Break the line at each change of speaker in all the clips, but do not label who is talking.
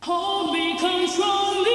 Holy control me.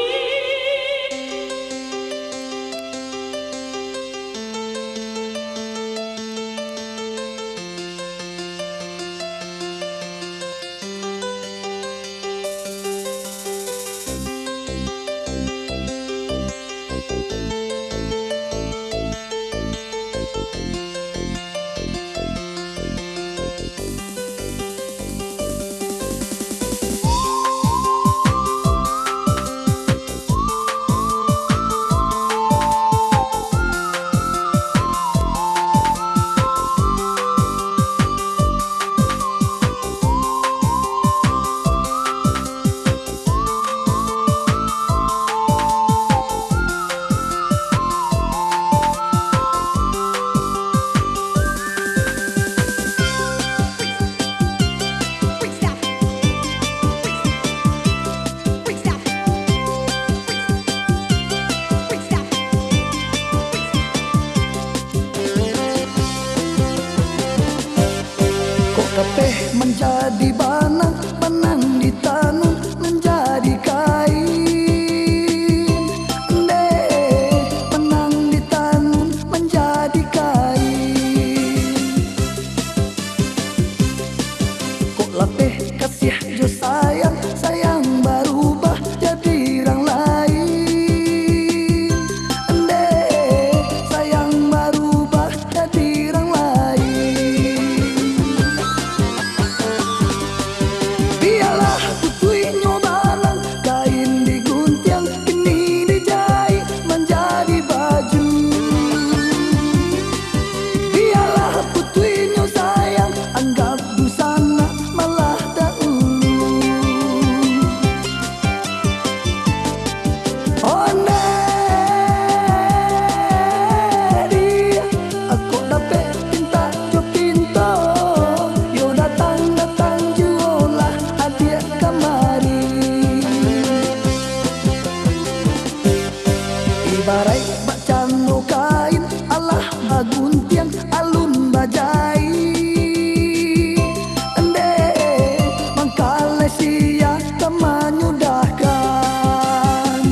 Kepeh menjadi banang, benang ditanun menjadi kain. Ndek, benang ditanun menjadi kain. Kok lepeh kasih jo sayang, sayang berubah jadi orang lain. Ndek, sayang berubah jadi orang lain. Biarlah putui nyobalan, kain digunting kini dijahit menjadi baju. Biarlah putui nyo sayang, anggap busana malah dahulu. Oh Neri, aku dapat pinta jo pinto, yo datang juolah adik kemari. Ibarat bacano kain, alah baguntiang alun bajai. Ende mangkale sia kemanyudahkan.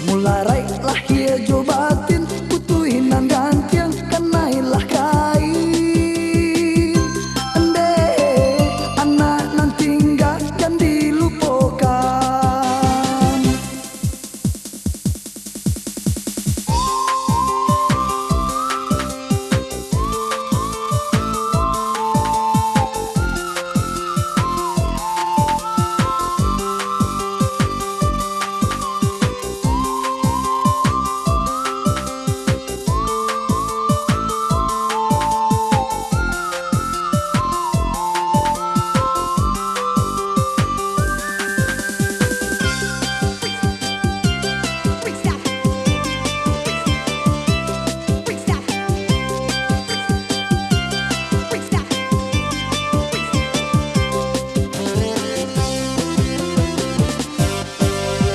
Mulai lahir jo batin, putuhinan gantiang kenailah kain. Ende anak nan tinggal dan dilupakan.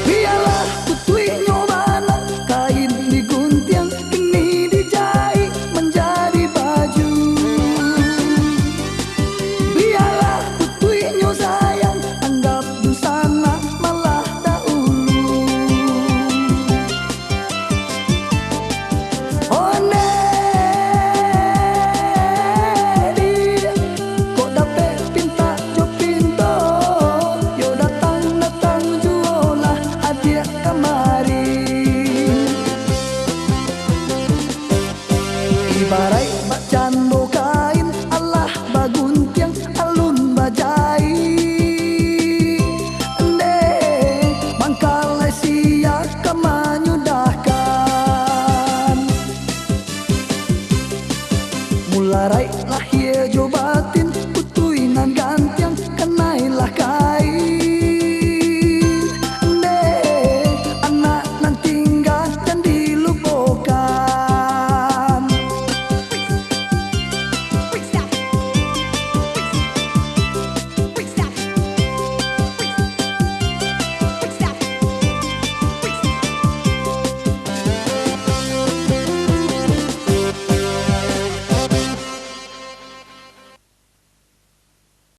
Biarlah putui nyobana, kain digunting kini dijahit menjadi baju. Biarlah putui nyo sayang, anggap busana malah dahulu. Oh Neri, kok dapat pinta jo pinto, yo datang juolah adik kemari. Ibarat bacano kain, alah baguntiang alun bajai. Ende mangkale sia kemanyudahkan. Mulai lahir jo batin, putuinan gantiang kenailah kain.